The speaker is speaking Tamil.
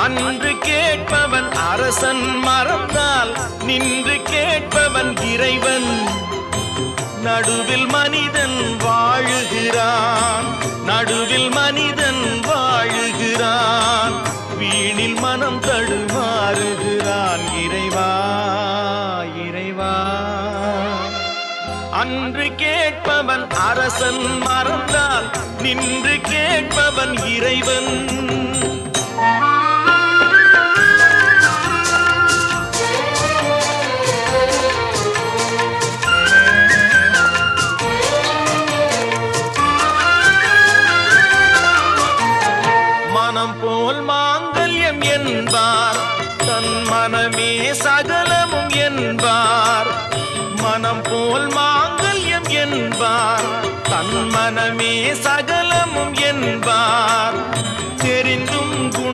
அன்று கேட்பவன் அரசன் மறந்தால் நின்று கேட்பவன் இறைவன். நடுவில் மனிதன் வாழுகிறான், நடுவில் மனிதன் வாழுகிறான், வீணில் மனம் தடுமாறுகிறான். இறைவா இறைவா, அன்று கேட்பவன் அரசன் மறந்தால் நின்று கேட்பவன் இறைவன். மனம் போல் மாங்கல்யம் என்பார், தன் மனமே சகலமும் என்பார். மனம் போல் மாங்கல்யம் என்பார், தன் மனமே சகலமும் என்பார். தெரிந்தும்